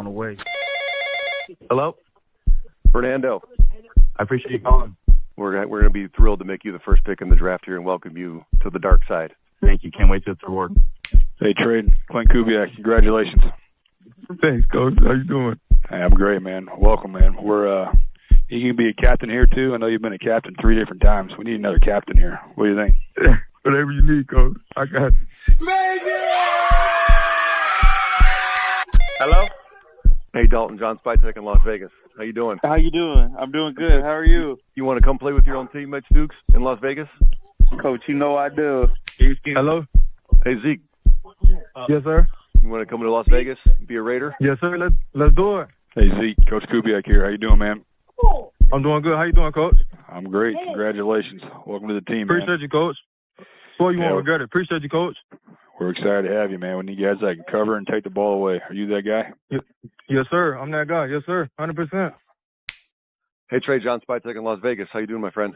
on the way. Hello? Fernando, I appreciate you calling. we're going to be thrilled to make you the first pick in the draft here and welcome you to the dark side. Thank you. Can't wait till it's reward. Hey, Trade. Clint Kubiak, congratulations. Thanks, Coach. How you doing? Hey, I'm great, man. Welcome, man. You can be a captain here, too. I know you've been a captain 3 different times. We need another captain here. What do you think? Whatever you need, Coach. I got you. Hello? Hey, Dalton, John Spytek in Las Vegas. How you doing? How you doing? I'm doing good. How are you? You want to come play with your own teammates, Dukes, in Las Vegas? Coach, you know I do. Hello? Hey, Zeke, Yes, sir. you want to come to Las Vegas and be a Raider? Yes, sir. Let's do it. Hey, Zeke. Coach Kubiak here. How you doing, man? I'm doing good. How you doing, Coach? I'm great. Congratulations. Welcome to the team, man. Appreciate you, Coach. Boy, you won't regret it. Appreciate you, Coach. We're excited to have you, man. We need guys that can cover and take the ball away. Are you that guy? Yes, sir. I'm that guy. Yes, sir. 100%. Hey, Trey, John Spytek in Las Vegas. How you doing, my friend?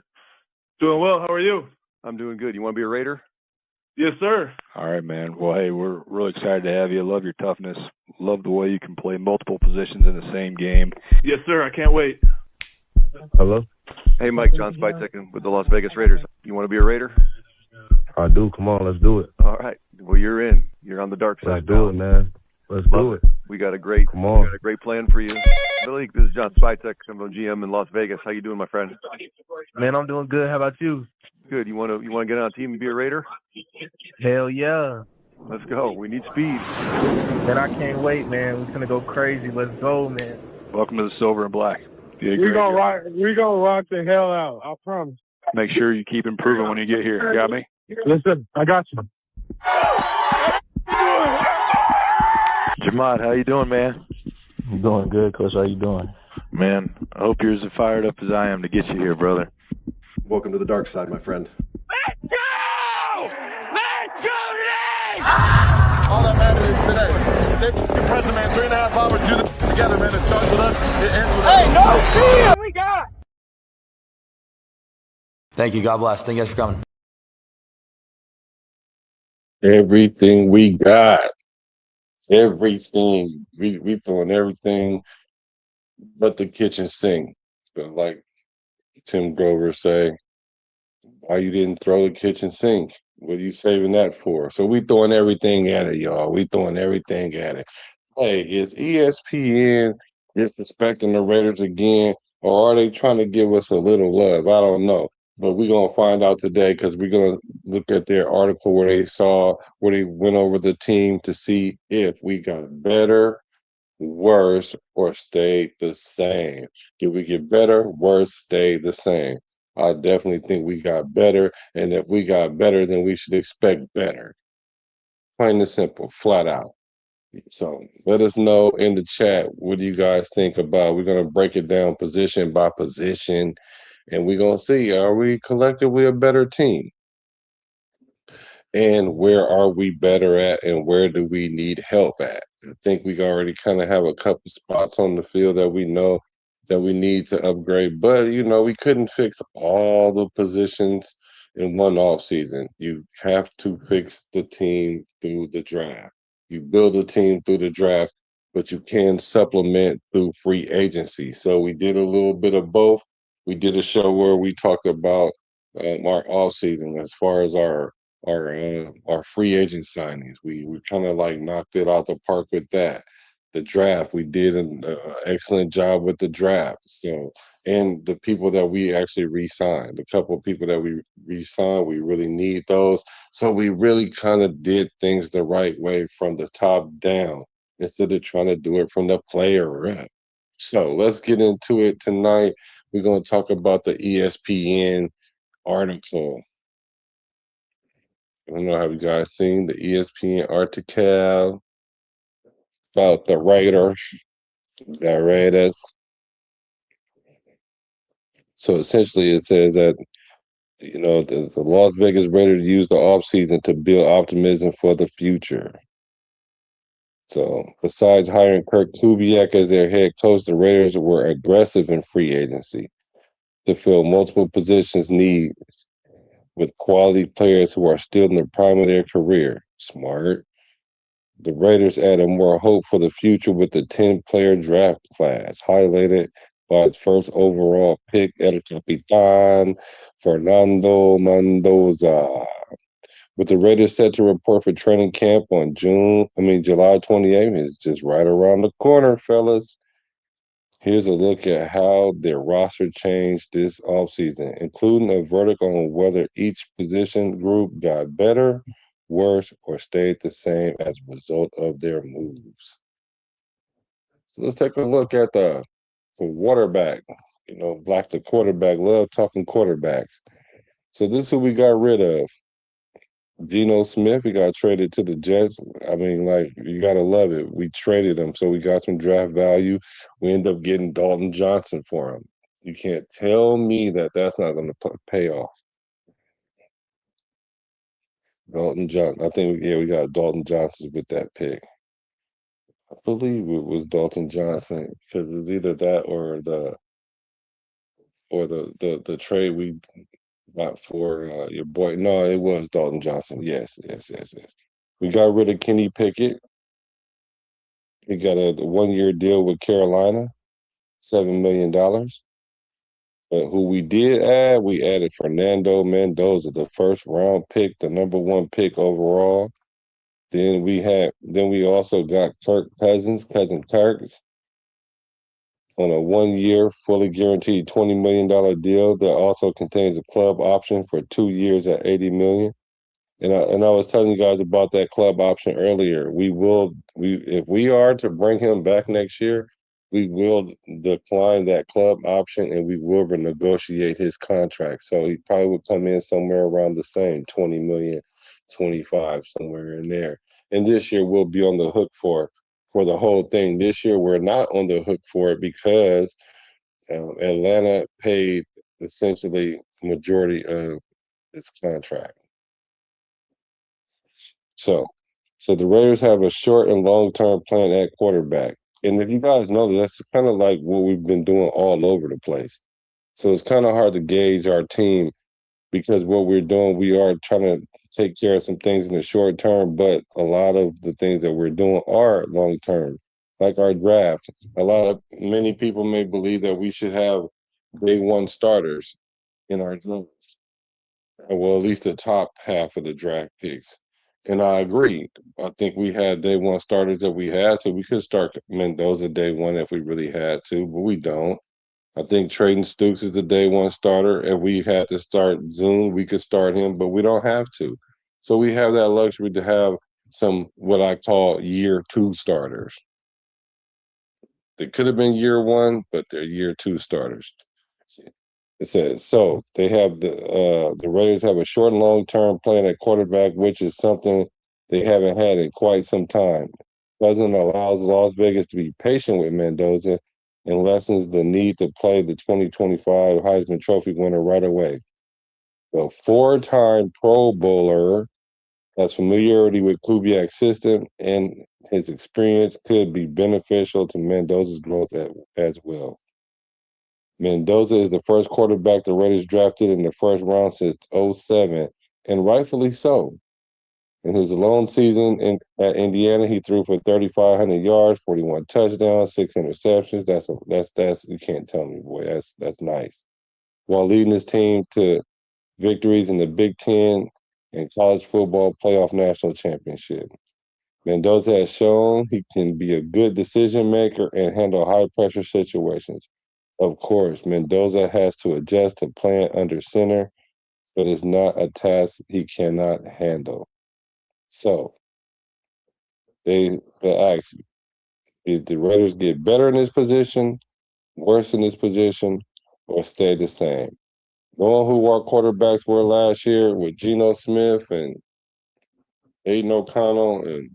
Doing well. How are you? I'm doing good. You want to be a Raider? Yes, sir. All right, man. Well, hey, we're really excited to have you. Love your toughness. Love the way you can play multiple positions in the same game. Yes, sir. I can't wait. Hello? Hey, Mike, John Spytek with the Las Vegas Raiders. You want to be a Raider? I do. Come on. Let's do it. All right. Well, you're in. You're on the dark side. Let's do it, man. Let's do it. We got a great, Come on. plan for you. Billy, this is John Spytek. I'm on GM in Las Vegas. How you doing, my friend? Man, I'm doing good. How about you? Good. You want to get on a team and be a Raider? Hell yeah. Let's go. We need speed. Man, I can't wait, man. We're going to go crazy. Let's go, man. Welcome to the Silver and Black. We're gonna rock the hell out. I promise. Make sure you keep improving when you get here. Got me? Listen, I got you. Jamad, how you doing, man? I'm doing good, Coach. How you doing? Man, I hope you're as fired up as I am to get you here, brother. Welcome to the dark side, my friend. Let's go! Let's go today! All that matters is today. Stick your present, man. 3.5 hours. Do this together, man. It starts with us. It ends with us. Hey, no steal! We got. Thank you. God bless. Thank you guys for coming. Everything we got. Everything. We throwing everything but the kitchen sink. But like Tim Grover say, why you didn't throw the kitchen sink? What are you saving that for? So we throwing everything at it, y'all. We throwing everything at it. Hey, is ESPN disrespecting the Raiders again, or are they trying to give us a little love? I don't know. But we're going to find out today because we're going to look at their article where they went over the team to see if we got better, worse, or stayed the same. Did we get better, worse, stayed the same? I definitely think we got better, and if we got better, then we should expect better. Plain and simple, flat out. So let us know in the chat, what do you guys think about? We're going to break it down position by position, and we're going to see, are we collectively a better team? And where are we better at, and where do we need help at? I think we already kind of have a couple spots on the field that we know that we need to upgrade, but we couldn't fix all the positions in one offseason. You have to fix the team through the draft. You build a team through the draft, but you can supplement through free agency. So we did a little bit of both. We did a show where we talked about our offseason as far as our free agent signings. We kind of like knocked it out the park with that. The draft, we did an excellent job with the draft. So, and the people that we actually re-signed, the couple of people that we re-signed, we really need those. So we really kind of did things the right way from the top down instead of trying to do it from the player up. So let's get into it tonight. We're going to talk about the ESPN article. I don't know, have you guys seen the ESPN article about the Raiders? So essentially it says that, the Las Vegas Raiders used the offseason to build optimism for the future. So besides hiring Kirk Kubiak as their head coach, the Raiders were aggressive in free agency to fill multiple positions needs with quality players who are still in the prime of their career. Smart. The Raiders added more hope for the future with the 10-player draft class, highlighted by its first overall pick, El Capitan Fernando Mendoza. With the Raiders set to report for training camp on July 28th, it's just right around the corner, fellas. Here's a look at how their roster changed this offseason, including a verdict on whether each position group got better, worse, or stayed the same as a result of their moves. So let's take a look at the quarterback. Black the quarterback, love talking quarterbacks. So this is who we got rid of. Geno Smith, he got traded to the Jets. I mean, like, you got to love it. We traded him, so we got some draft value. We end up getting Dalton Johnson for him. You can't tell me that that's not going to pay off. Dalton Johnson. I think, we got Dalton Johnson with that pick. I believe it was Dalton Johnson because it was either that or the trade we got for your boy. No, it was Dalton Johnson. Yes. We got rid of Kenny Pickett. We got a 1-year deal with Carolina, $7 million. But who we did add, we added Fernando Mendoza, the first round pick, the number 1 pick overall. Then we also got Cousin Kirk, on a 1-year, fully guaranteed $20 million deal that also contains a club option for 2 years at $80 million. And I was telling you guys about that club option earlier. If we are to bring him back next year, we will decline that club option and we will renegotiate his contract. So he probably would come in somewhere around the same 20 million, 25, somewhere in there. And this year we'll be on the hook for the whole thing. This year we're not on the hook for it because Atlanta paid essentially majority of his contract. So the Raiders have a short and long-term plan at quarterback. And if you guys know, that's kind of like what we've been doing all over the place. So it's kind of hard to gauge our team because what we're doing, we are trying to take care of some things in the short term, but a lot of the things that we're doing are long-term, like our draft. Many people may believe that we should have day 1 starters in our draft. Well, at least the top half of the draft picks. And I agree. I think we had day 1 starters that we had to. We could start Mendoza day 1 if we really had to, but we don't. I think Trayton Stukes is the day 1 starter. If we had to start Zoom, we could start him, but we don't have to. So we have that luxury to have some what I call year 2 starters. They could have been year 1, but they're year 2 starters. It says, so they have the Raiders have a short and long-term plan at quarterback, which is something they haven't had in quite some time. Pleasant allows Las Vegas to be patient with Mendoza and lessens the need to play the 2025 Heisman Trophy winner right away. The 4-time Pro Bowler has familiarity with Kubiak's system, and his experience could be beneficial to Mendoza's growth as well. Mendoza is the first quarterback the Raiders drafted in the first round since 2007, and rightfully so. In his lone season at Indiana, he threw for 3,500 yards, 41 touchdowns, 6 interceptions. That's you can't tell me, boy. That's nice. While leading his team to victories in the Big Ten and college football playoff national championship. Mendoza has shown he can be a good decision maker and handle high pressure situations. Of course, Mendoza has to adjust to playing under center, but it's not a task he cannot handle. So, they ask, did the Raiders get better in this position, worse in this position, or stay the same? Knowing who our quarterbacks were last year with Geno Smith and Aiden O'Connell and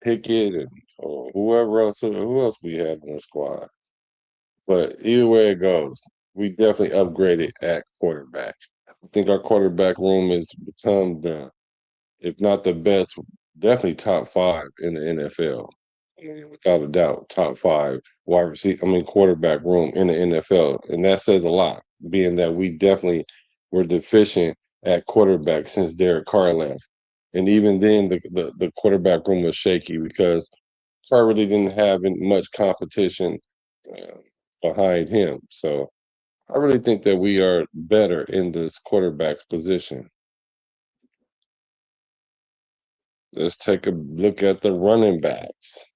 Pickett and who else we had on the squad. But either way it goes, we definitely upgraded at quarterback. I think our quarterback room has become if not the best, definitely top 5 in the NFL. I mean, without a doubt, top 5 quarterback room in the NFL. And that says a lot, being that we definitely were deficient at quarterback since Derek Carr left. And even then, the quarterback room was shaky because Carr really didn't have much competition uh, behind him. So I really think that we are better in this quarterback's position. Let's take a look at the running backs.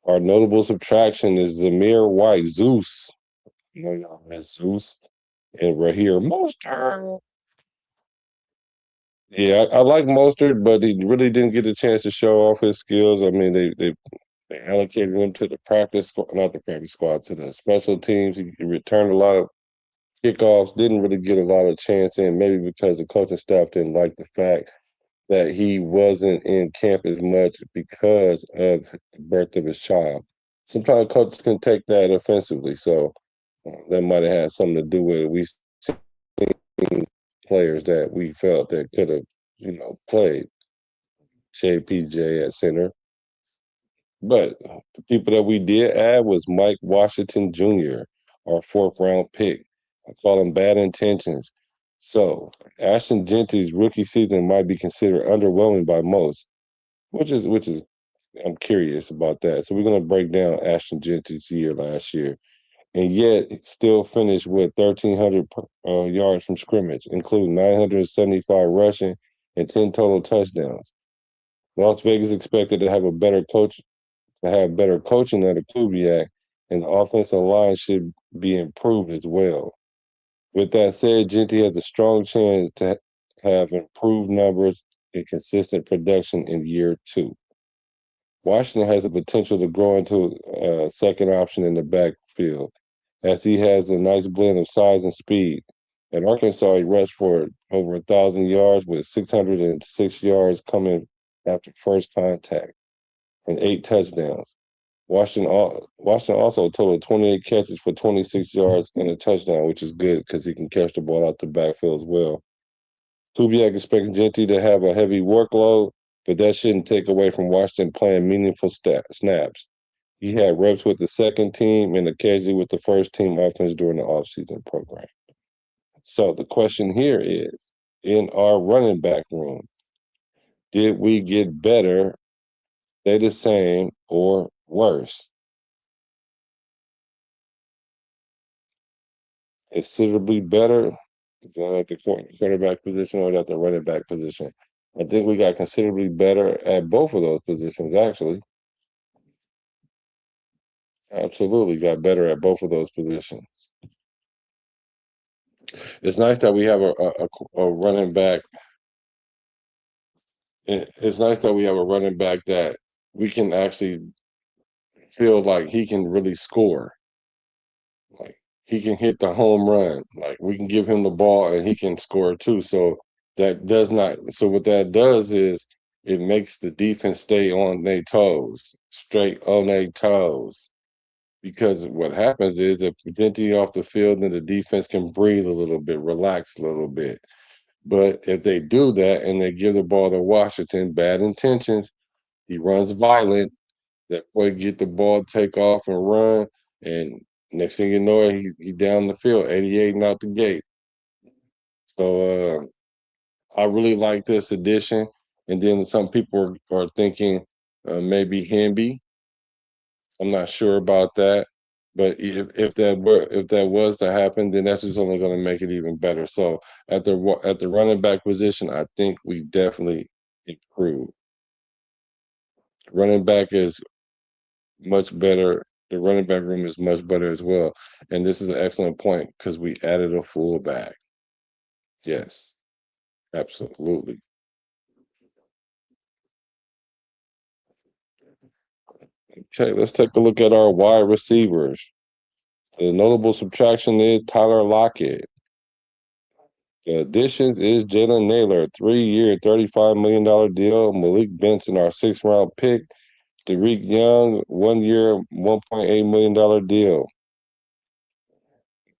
Our notable subtraction is Zamir White, Zeus. You know, y'all had Zeus and Raheem Mostert. Yeah, I like Mostert, but he really didn't get a chance to show off his skills. I mean, they allocated him to the practice squad, not the practice squad, to the special teams. He returned a lot of kickoffs, didn't really get a lot of chance in, maybe because the coaching staff didn't like the fact that he wasn't in camp as much because of the birth of his child. Sometimes coaches can take that offensively, so that might have had something to do with it. We seen players that we felt that could have, played JPJ at center. But the people that we did add was Mike Washington Jr., our fourth round pick. I call him bad intentions. So Ashton Genty's rookie season might be considered underwhelming by most, which is I'm curious about that. So we're gonna break down Ashton Genty's year last year, and yet still finished with 1,300 yards from scrimmage, including 975 rushing and 10 total touchdowns. Las Vegas expected to have better coaching under Kubiak, and the offensive line should be improved as well. With that said, Genty has a strong chance to have improved numbers and consistent production in year two. Washington has the potential to grow into a second option in the backfield, as he has a nice blend of size and speed. At Arkansas, he rushed for over 1,000 yards with 606 yards coming after first contact and 8 touchdowns. Washington also totaled 28 catches for 26 yards and a touchdown, which is good because he can catch the ball out the backfield as well. Kubiak expects Genty to have a heavy workload, but that shouldn't take away from Washington playing meaningful snaps. He had reps with the second team and occasionally with the first team offense during the offseason program. So the question here is, in our running back room, did we get better, stay the same, or worse? Considerably better? Is that at the quarterback position or at the running back position? I think we got considerably better at both of those positions, actually. Absolutely got better at both of those positions. It's nice that we have a running back. It's nice that we have a running back that we can actually feel like he can really score. Like he can hit the home run. Like we can give him the ball and he can score too. So what that does is it makes the defense stay on their toes, straight on their toes. Because what happens is if Genty off the field, then the defense can breathe a little bit, relax a little bit. But if they do that and they give the ball to Washington, bad intentions, he runs violent, that boy get the ball, take off and run, and next thing you know, he down the field, 88 and out the gate. So I really like this addition. And then some people are thinking maybe Hemby. I'm not sure about that, but if that was to happen, then that's just only going to make it even better. So at the running back position, I think we definitely improved. Running back is much better. The running back room is much better as well, and this is an excellent point because we added a fullback. Yes, absolutely. Okay, let's take a look at our wide receivers. The notable subtraction is Tyler Lockett. The additions is Jalen Naylor, 3-year, $35 million deal. Malik Benson, our 6th-round pick. Derek Young, 1-year, $1.8 million deal.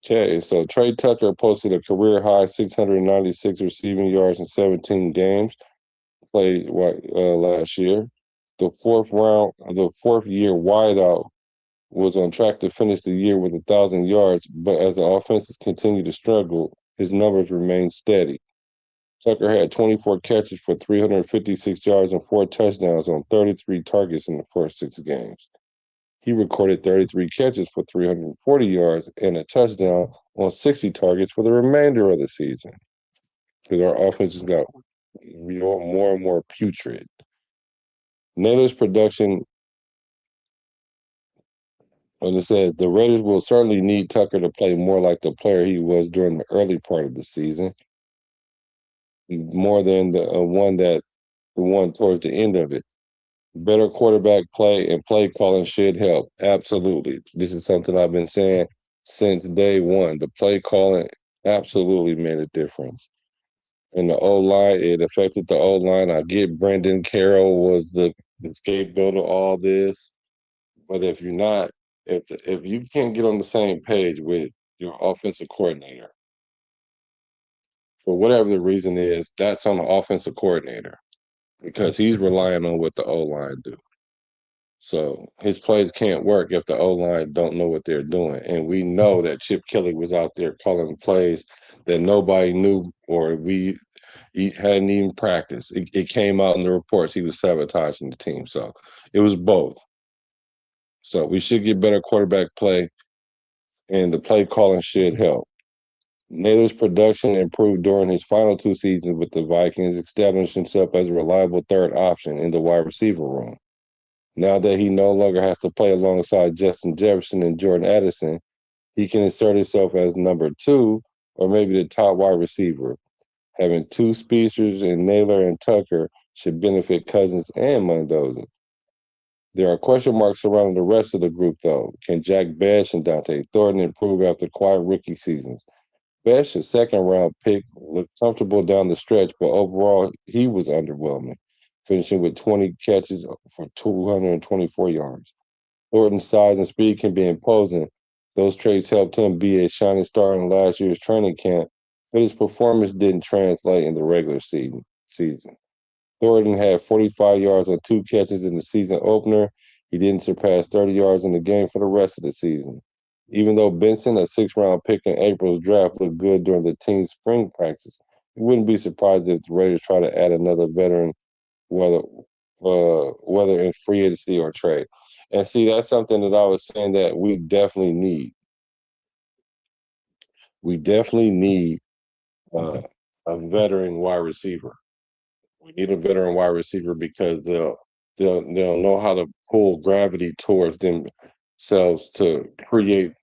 Okay, so Trey Tucker posted a career-high 696 receiving yards in 17 games played last year. The fourth-year wideout was on track to finish the year with 1,000 yards, but as the offenses continue to struggle, his numbers remain steady. Tucker had 24 catches for 356 yards and 4 touchdowns on 33 targets in the first 6 games. He recorded 33 catches for 340 yards and a touchdown on 60 targets for the remainder of the season. Because our offense just got more and more putrid. Naylor's production, and it says the Raiders will certainly need Tucker to play more like the player he was during the early part of the season, more than the one towards the end of it. Better quarterback play and play calling should help. Absolutely. This is something I've been saying since day one. The play calling absolutely made a difference. And the O-line, it affected the O-line. I get Brendan Carroll was the scapegoat of all this. But if you're not, if you can't get on the same page with your offensive coordinator, for whatever the reason is, that's on the offensive coordinator because he's relying on what the O-line do. So his plays can't work if the O-line don't know what they're doing. And we know that Chip Kelly was out there calling plays that nobody knew or he hadn't even practiced. It came out in the reports he was sabotaging the team. So it was both. So we should get better quarterback play, and the play calling should help. Naylor's production improved during his final 2 seasons with the Vikings, establishing himself as a reliable third option in the wide receiver room. Now that he no longer has to play alongside Justin Jefferson and Jordan Addison, he can insert himself as number 2 or maybe the top wide receiver. Having 2 speedsters in Naylor and Tucker should benefit Cousins and Mendoza. There are question marks surrounding the rest of the group, though. Can Jack Bash and Dante Thornton improve after quiet rookie seasons? Bash, a second-round pick, looked comfortable down the stretch, but overall, he was underwhelming, finishing with 20 catches for 224 yards. Thornton's size and speed can be imposing. Those traits helped him be a shining star in last year's training camp, but his performance didn't translate in the regular season. Thornton had 45 yards on 2 catches in the season opener. He didn't surpass 30 yards in the game for the rest of the season. Even though Benson, a 6th-round pick in April's draft, looked good during the team's spring practice, he wouldn't be surprised if the Raiders try to add another veteran, whether in free agency or trade. And see, that's something that I was saying that we definitely need. We definitely need a veteran wide receiver. We need a veteran wide receiver because they'll know how to pull gravity towards themselves to create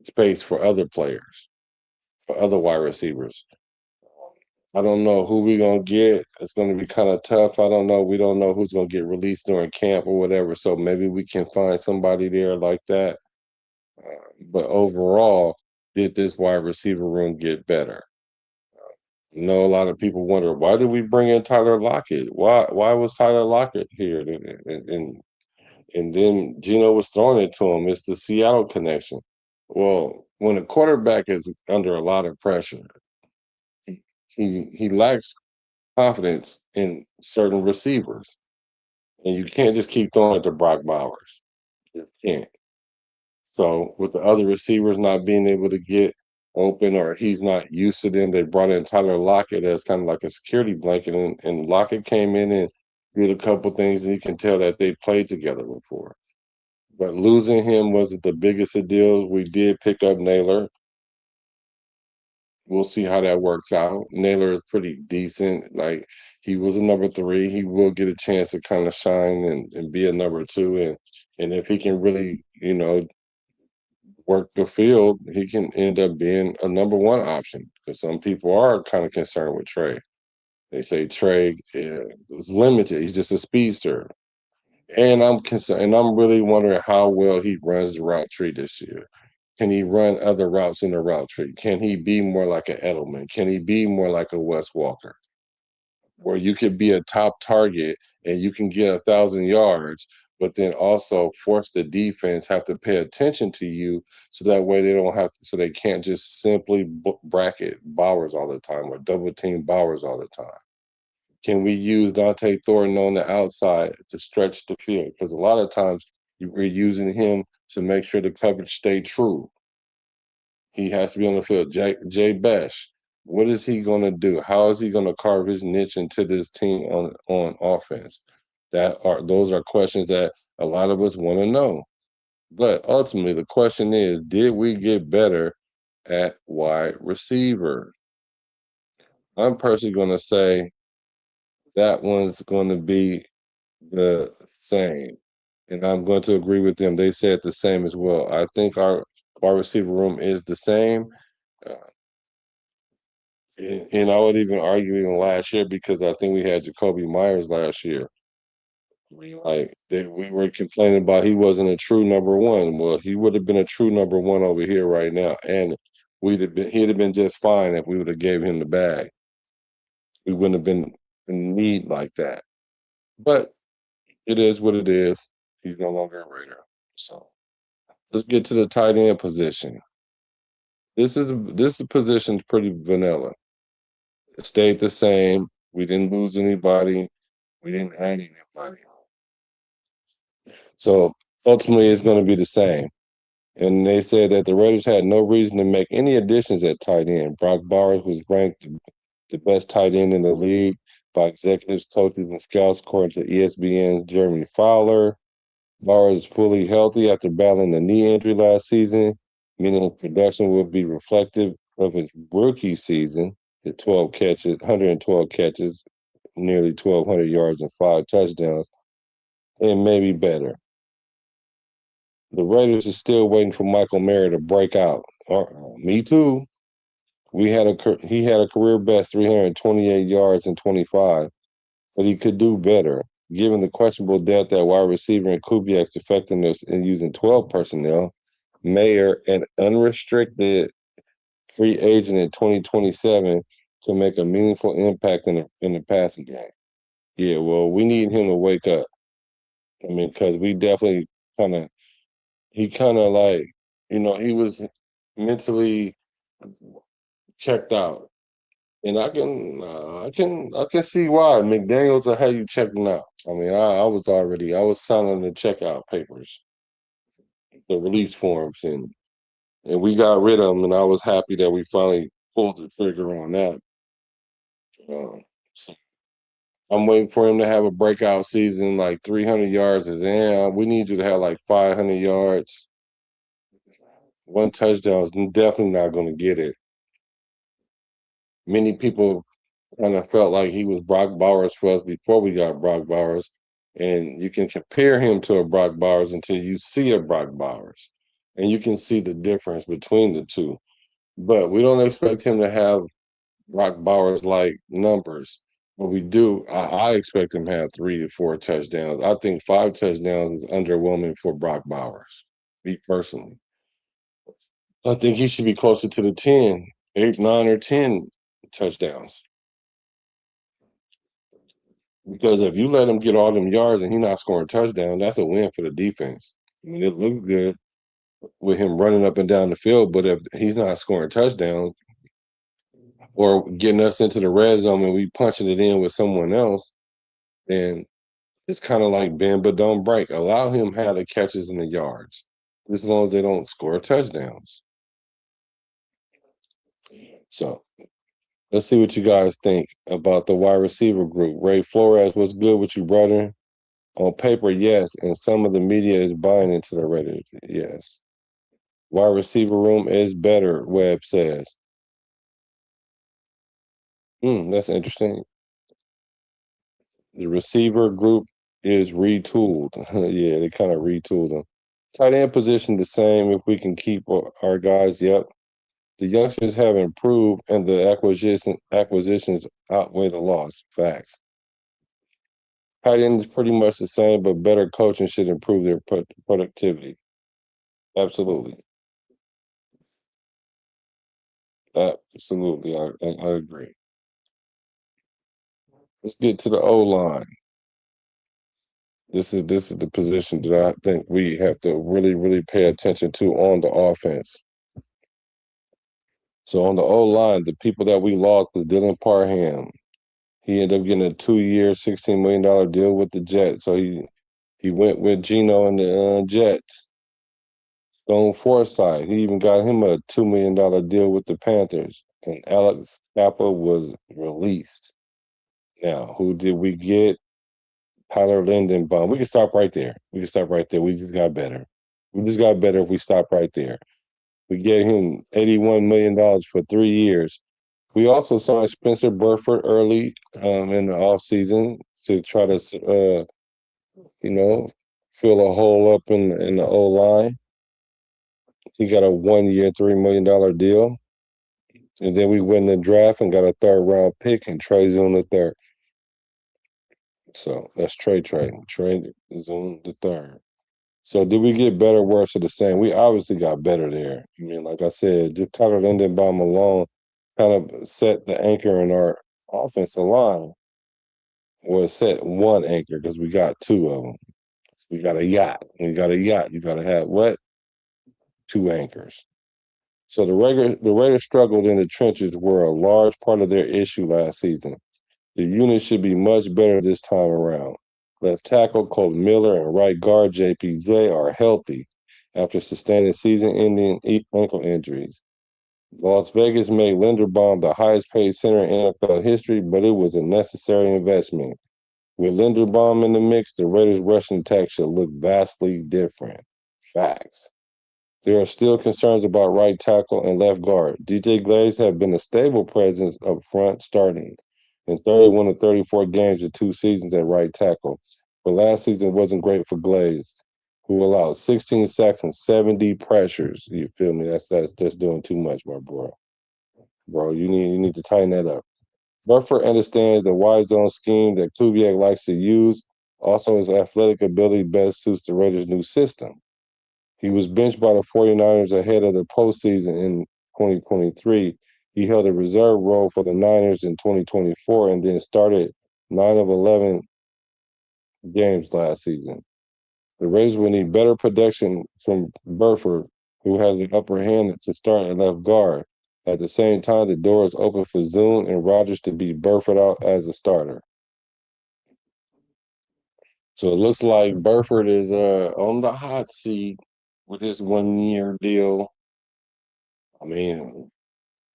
space for other players, for other wide receivers. I don't know who we're going to get. It's going to be kind of tough. I don't know. We don't know who's going to get released during camp or whatever. So maybe we can find somebody there like that. But overall, did this wide receiver room get better? You know, a lot of people wonder, why did we bring in Tyler Lockett? Why was Tyler Lockett here? And then Gino was throwing it to him. It's the Seattle connection. Well, when a quarterback is under a lot of pressure, he lacks confidence in certain receivers. And you can't just keep throwing it to Brock Bowers. You can't. So with the other receivers not being able to get open or he's not used to them, they brought in Tyler Lockett as kind of like a security blanket. And Lockett came in and did a couple things, and you can tell that they played together before. But losing him wasn't the biggest of deals. We did pick up Naylor. We'll see how that works out. Naylor is pretty decent. Like, he was a number 3. He will get a chance to kind of shine and be a number 2. And if he can really, work the field, he can end up being a number 1 option because some people are kind of concerned with Trey. They say Trey is limited. He's just a speedster. And I'm concerned, and I'm really wondering how well he runs the route tree this year. Can he run other routes in the route tree? Can he be more like an Edelman? Can he be more like a Wes Walker? Where you could be a top target and you can get 1,000 yards, but then also force the defense have to pay attention to you so that way they don't have to, so they can't just simply bracket Bowers all the time or double team Bowers all the time. Can we use Dante Thornton on the outside to stretch the field? Because a lot of times we're using him to make sure the coverage stay true. He has to be on the field. Jay Besh, What is he going to do? How is he going to carve his niche into this team on offense? Those are questions that a lot of us want to know. But ultimately, the question is, did we get better at wide receiver? I'm personally going to say that one's going to be the same. And I'm going to agree with them. They said the same as well. I think our wide receiver room is the same. Uh, and I would even argue even last year because I think we had Jacoby Myers last year. We were complaining about he wasn't a true number one. Well, he would have been a true number one over here right now, and he'd have been just fine if we would have gave him the bag. We wouldn't have been in need like that. But it is what it is. He's no longer a Raider. So let's get to the tight end position. This position's pretty vanilla. It stayed the same. We didn't lose anybody. We didn't add anybody. So ultimately, it's going to be the same. And they said that the Raiders had no reason to make any additions at tight end. Brock Bowers was ranked the best tight end in the league by executives, coaches, and scouts, according to ESPN's Jeremy Fowler. Bowers is fully healthy after battling a knee injury last season, meaning his production will be reflective of his rookie season. His 112 catches, nearly 1,200 yards and 5 touchdowns, and maybe better. The Raiders are still waiting for Michael Mayer to break out. Me too. He had a career best 328 yards and 25, but he could do better. Given the questionable depth at wide receiver and Kubiak's effectiveness in using 12 personnel, Mayer, an unrestricted free agent in 2027, to make a meaningful impact in the passing game. Yeah, well, we need him to wake up. I mean, because we definitely he kind of like, he was mentally checked out. And I can see why McDaniels will have you checking out. I mean, I was signing the checkout papers, the release forms, and we got rid of them. And I was happy that we finally pulled the trigger on that. So I'm waiting for him to have a breakout season, like 300 yards is in. We need you to have like 500 yards. One touchdown is definitely not going to get it. Many people kind of felt like he was Brock Bowers for us before we got Brock Bowers. And you can compare him to a Brock Bowers until you see a Brock Bowers. And you can see the difference between the two. But we don't expect him to have Brock Bowers like numbers. But we do. I expect him to have 3 to 4 touchdowns. I think 5 touchdowns is underwhelming for Brock Bowers, me personally. I think he should be closer to the 10, 8, 9, or 10 touchdowns. Because if you let him get all them yards and he's not scoring touchdowns, that's a win for the defense. I mean, it looks good with him running up and down the field, but if he's not scoring touchdowns or getting us into the red zone and we punching it in with someone else, then it's kind of like bend but don't break. Allow him have the catches and the yards, as long as they don't score touchdowns. So let's see what you guys think about the wide receiver group. Ray Flores, what's good with you, brother? On paper, yes, and some of the media is buying into the Raiders. Yes. Wide receiver room is better, Webb says. That's interesting. The receiver group is retooled. Yeah, they kind of retooled them. Tight end position the same if we can keep our guys. Yep. The youngsters have improved and the acquisitions outweigh the loss. Facts. Tight end is pretty much the same, but better coaching should improve their productivity. Absolutely. Absolutely. I agree. Let's get to the O line. This is the position that I think we have to really, really pay attention to on the offense. So on the O line, the people that we lost was Dylan Parham. He ended up getting a 2-year, $16 million deal with the Jets. So he went with Geno and the Jets. Stone Forsythe, he even got him a $2 million deal with the Panthers. and Alex Kappa was released. Now, who did we get? Tyler Lindenbaum. We can stop right there. We can stop right there. We just got better. We just got better if we stop right there. We gave him $81 million for 3 years. We also signed Spencer Burford early in the offseason to try to, you know, fill a hole up in the O line. He got a 1 year, $3 million deal. And then we win the draft and got a third round pick and Trey Zoom the third. So that's Trey. Trey Zoom the third. So did we get better, worse, or the same? We obviously got better there. I mean, like I said, just Tyler Lindenbaum alone kind of set the anchor in our offensive line. Well, set one anchor because we got two of them. We got a yacht. We got a yacht. You got to have what? Two anchors. So the Raiders struggled in the trenches were a large part of their issue last season. The unit should be much better this time around. Left tackle Colt Miller and right guard JPJ are healthy after sustaining season-ending ankle injuries. Las Vegas made Linderbaum the highest-paid center in NFL history, but it was a necessary investment. With Linderbaum in the mix, the Raiders' rushing attack should look vastly different. Facts. There are still concerns about right tackle and left guard. DJ Glaze have been a stable presence up front, starting in 31 to 34 games in 2 seasons at right tackle. But last season wasn't great for Glaze, who allowed 16 sacks and 70 pressures. You feel me? That's doing too much, my bro. Bro, you need to tighten that up. Burford understands the wide zone scheme that Kubiak likes to use. Also, his athletic ability best suits the Raiders' new system. He was benched by the 49ers ahead of the postseason in 2023. He held a reserve role for the Niners in 2024 and then started 9 of 11 games last season. The Raiders will need better production from Burford, who has the upper hand to start at left guard. At the same time, the door is open for Zoom and Rodgers to beat Burford out as a starter. So it looks like Burford is on the hot seat with his 1 year deal. I mean,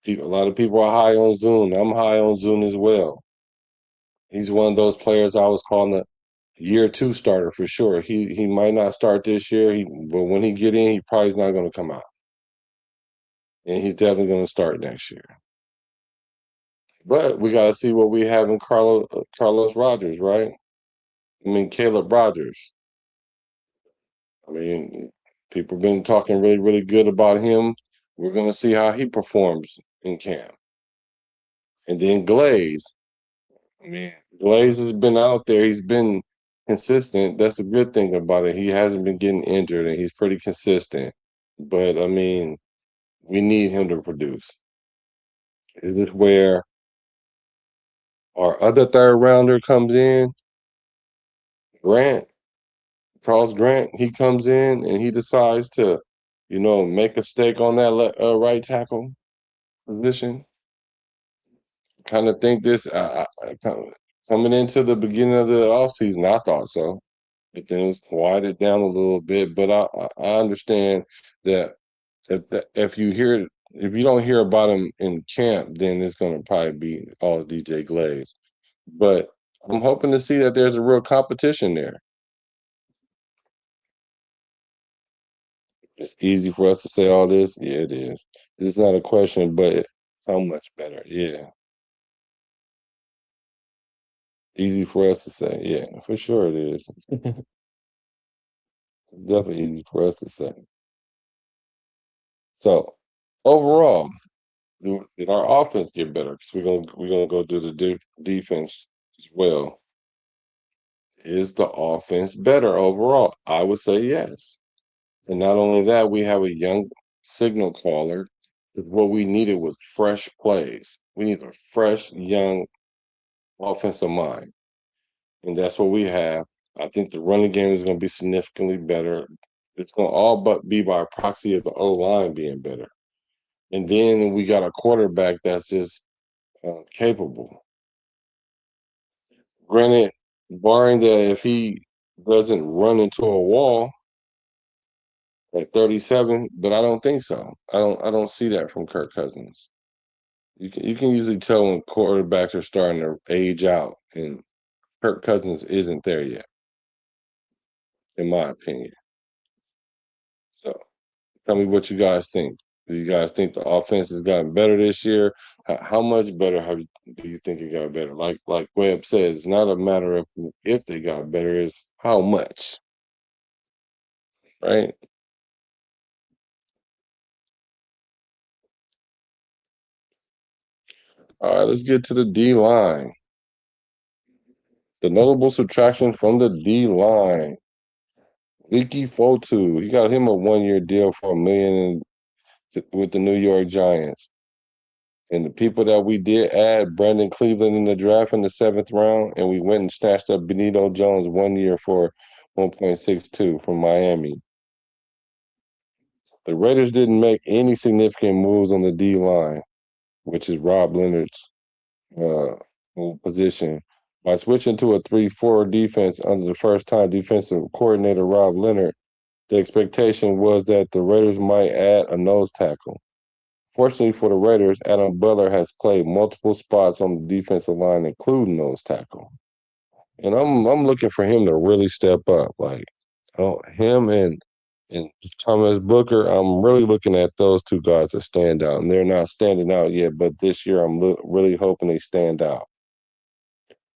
a lot of people are high on Zoom. I'm high on Zoom as well. He's one of those players I was calling a year two starter for sure. He might not start this year, but when he get in, he probably is not going to come out, and he's definitely going to start next year. But we got to see what we have in Carlos Rogers, right? I mean, Caleb Rogers. I mean, people have been talking really, really good about him. We're going to see how he performs in camp. And then Glaze. I mean, Glaze has been out there. He's been consistent. That's the good thing about it. He hasn't been getting injured, and he's pretty consistent. But, I mean, we need him to produce. This is where our other third rounder comes in, Grant. Charles Grant, he comes in and he decides to, make a stake on that right tackle position. Kind of think this coming into the beginning of the offseason, I thought so. But then it was quieted down a little bit. But I understand that if you don't hear about him in camp, then it's going to probably be all DJ Glaze. But I'm hoping to see that there's a real competition there. It's easy for us to say all this. Yeah, it is. This is not a question, but how much better? Yeah. Easy for us to say. Yeah, for sure it is. Definitely easy for us to say. So overall, did our offense get better? Because we're gonna go do the defense as well. Is the offense better overall? I would say yes. And not only that, we have a young signal caller. What we needed was fresh plays. We need a fresh, young offensive mind. And that's what we have. I think the running game is going to be significantly better. It's going to all but be by proxy of the O-line being better. And then we got a quarterback that's just capable. Granted, barring that if he doesn't run into a wall at 37, but I don't think so. I don't see that from Kirk Cousins. You can usually tell when quarterbacks are starting to age out, and Kirk Cousins isn't there yet, in my opinion. So tell me what you guys think. Do you guys think the offense has gotten better this year? How much better do you think it got better? Like Webb says, it's not a matter of if they got better, it's how much, right? All right, let's get to the D line. The notable subtraction from the D line. Leaky Fotu. He got him a 1-year deal for $1 million with the New York Giants. And the people that we did add, Brandon Cleveland in the draft in the 7th round, and we went and snatched up Benito Jones 1 year for 1.62 from Miami. The Raiders didn't make any significant moves on the D line, which is Rob Leonard's position. By switching to a 3-4 defense under the first-time defensive coordinator Rob Leonard, the expectation was that the Raiders might add a nose tackle. Fortunately for the Raiders, Adam Butler has played multiple spots on the defensive line, including nose tackle. And I'm looking for him to really step up. Like, him and Thomas Booker, I'm really looking at those two guys to stand out. And they're not standing out yet, but this year I'm really hoping they stand out.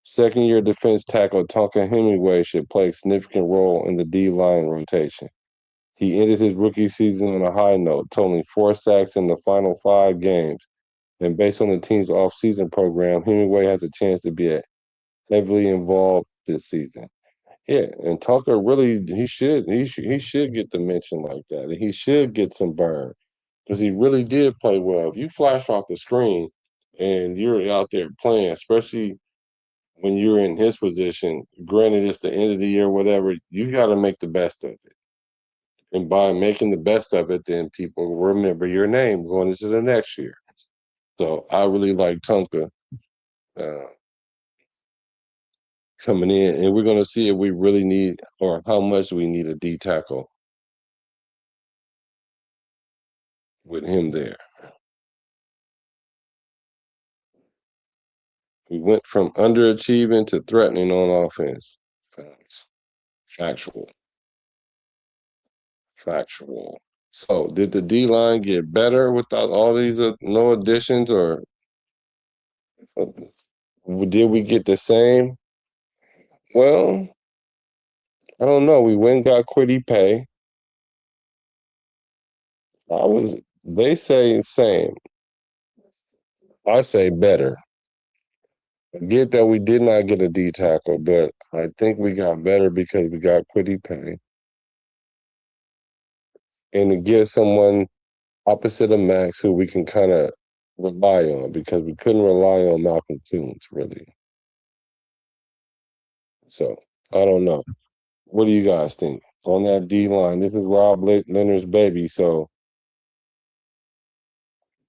Second-year defense tackle Tonka Hemingway should play a significant role in the D-line rotation. He ended his rookie season on a high note, totaling 4 sacks in the final 5 games. And based on the team's offseason program, Hemingway has a chance to be heavily involved this season. Yeah, and Tucker really he should get the mention like that. And he should get some burn because he really did play well. If you flash off the screen and you're out there playing, especially when you're in his position, granted it's the end of the year, whatever, you got to make the best of it. And by making the best of it, then people remember your name going into the next year. So I really like Tonka coming in, and we're going to see if we really need or how much we need a D tackle with him there. We went from underachieving to threatening on offense. Facts. Factual. Factual. So, did the D line get better without all these no additions, or did we get the same? Well, I don't know. We went and got Quiddy Pay. They say same. I say better. I get that we did not get a D tackle, but I think we got better because we got Quiddy Pay. And to get someone opposite of Max who we can kind of rely on, because we couldn't rely on Malcolm Coons, really. So, I don't know. What do you guys think? On that D line, this is Rob Leonard's baby, so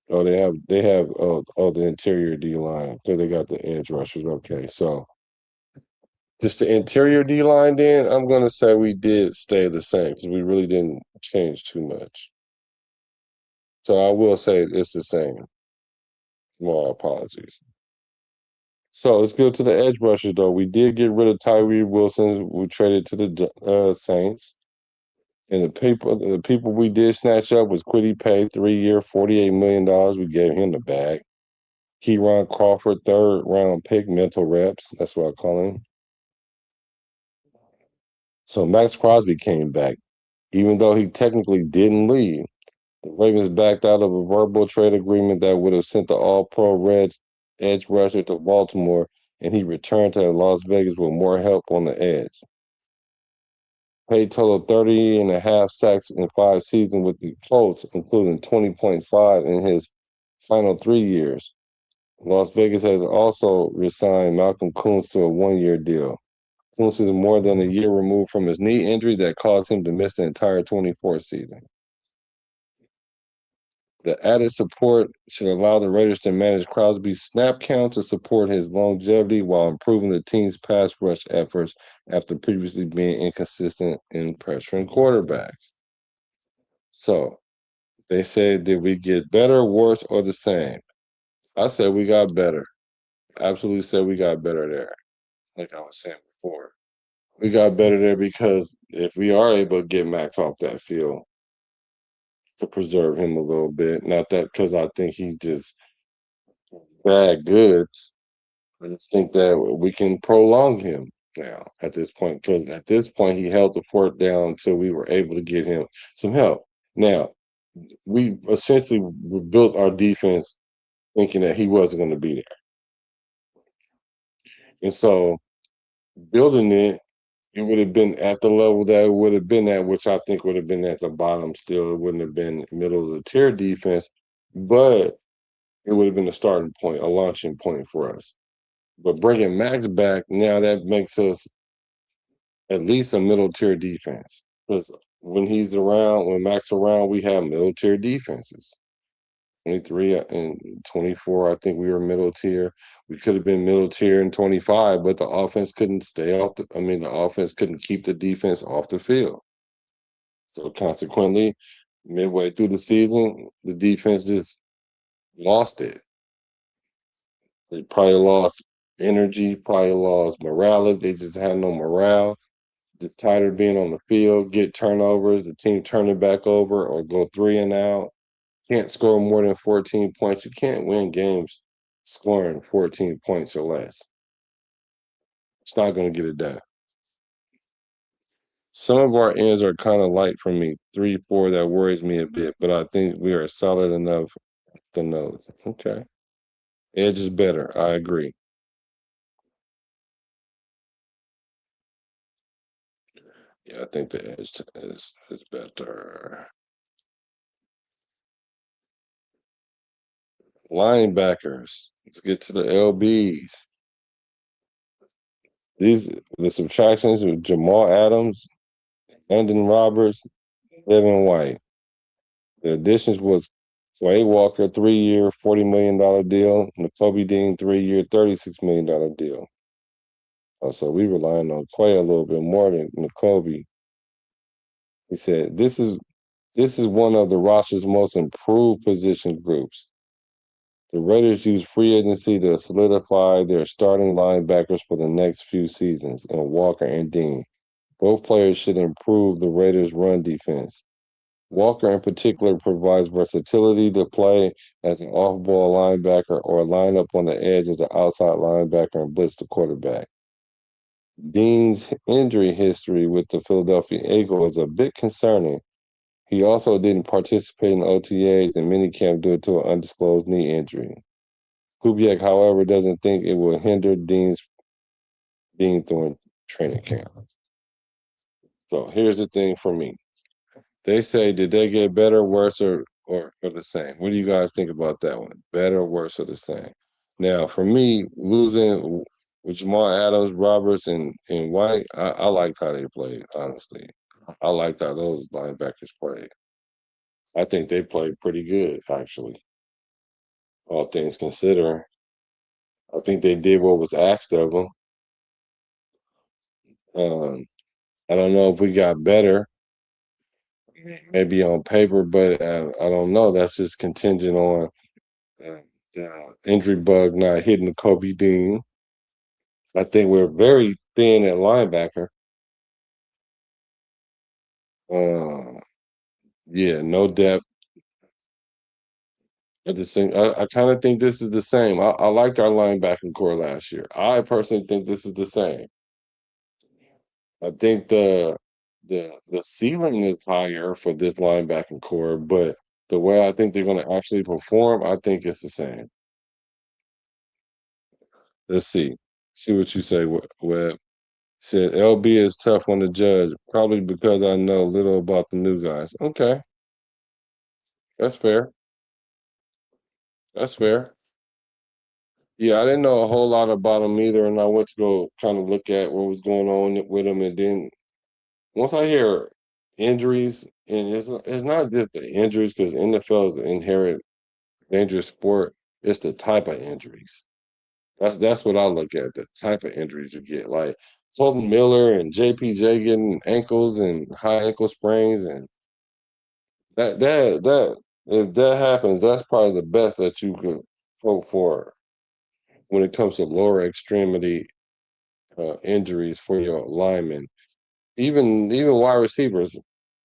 they have the interior D line because they got the edge rushers. Okay, so just the interior D line. Then I'm gonna say we did stay the same because we really didn't change too much. So I will say it's the same. My apologies. So let's go to the edge rushers though. We did get rid of Tyree Wilson. We traded to the Saints. And the people we did snatch up was Quiddy Pay, 3-year, $48 million. We gave him the bag. Keyron Crawford, 3rd round pick, mental reps. That's what I call him. So Max Crosby came back. Even though he technically didn't leave, the Ravens backed out of a verbal trade agreement that would have sent the all-pro Reds edge rusher to Baltimore, and he returned to Las Vegas with more help on the edge. Paid total 30 and a half sacks in 5 seasons with the Colts, including 20.5 in his final 3 years. Las Vegas has also re-signed Malcolm Koonce to a 1-year deal. Koonce is more than a year removed from his knee injury that caused him to miss the entire 24 season. The added support should allow the Raiders to manage Crosby's snap count to support his longevity while improving the team's pass rush efforts after previously being inconsistent in pressuring quarterbacks. So, they said, did we get better, worse, or the same? I said we got better. Absolutely said we got better there. Like I was saying before, we got better there because if we are able to get Max off that field to preserve him a little bit, not that because I think he's just bad goods. I just think that we can prolong him now at this point because at this point he held the fort down until we were able to get him some help. Now we essentially built our defense thinking that he wasn't going to be there, and so building it, it would have been at the level that it would have been at, which I think would have been at the bottom still. It wouldn't have been middle of the tier defense, but it would have been a starting point, a launching point for us. But bringing Max back now, that makes us at least a middle tier defense. Because when he's around, when Max around, we have middle tier defenses. 23 and 24, I think we were middle tier. We could have been middle tier in 25, but the offense couldn't the offense couldn't keep the defense off the field. So consequently, midway through the season, the defense just lost it. They probably lost energy, probably lost morale. They just had no morale. Just tired of being on the field, get turnovers, the team turn it back over or go 3 and out. Can't score more than 14 points. You can't win games scoring 14 points or less. It's not going to get it done. Some of our ends are kind of light for me. 3, 4, that worries me a bit, but I think we are solid enough to know. Okay. Edge is better. I agree. Yeah, I think the edge is better. Linebackers. Let's get to the LBs. The subtractions with Jamal Adams, Landon Roberts, Devin White. The additions was Quay Walker, 3-year, $40 million deal. Nakobe Dean, 3-year, $36 million deal. So we relying on Quay a little bit more than Nakobe. He said, this is one of the roster's most improved position groups. The Raiders use free agency to solidify their starting linebackers for the next few seasons, and Walker and Dean. Both players should improve the Raiders' run defense. Walker, in particular, provides versatility to play as an off-ball linebacker or line up on the edge as an outside linebacker and blitz the quarterback. Dean's injury history with the Philadelphia Eagles is a bit concerning. He also didn't participate in OTAs and minicamp due to an undisclosed knee injury. Kubiak, however, doesn't think it will hinder Dean during training camp. So here's the thing for me. They say, did they get better, worse, or the same? What do you guys think about that one? Better, worse, or the same? Now, for me, losing with Jamal Adams, Roberts, and White, I liked how they played, honestly. I liked how those linebackers played. I think they played pretty good, actually, all things considering. I think they did what was asked of them. I don't know if we got better, maybe on paper, but I don't know. That's just contingent on the injury bug not hitting the Kobe Dean. I think we're very thin at linebacker. Yeah, no depth. I kind of think this is the same. I liked our linebacking core last year. I personally think this is the same. I think the ceiling is higher for this linebacking core, but the way I think they're going to actually perform, I think it's the same. Let's see. See what you say, Webb. Said LB is tough on the judge, probably because I know little about the new guys. Okay. That's fair. That's fair. Yeah, I didn't know a whole lot about him either, and I went to go kind of look at what was going on with him, and then once I hear injuries, and it's not just the injuries because NFL is an inherent dangerous sport. It's the type of injuries. That's what I look at, the type of injuries you get. Like Colton Miller and JPJ getting ankles and high ankle sprains, and that if that happens, that's probably the best that you could for when it comes to lower extremity injuries for your linemen, even wide receivers,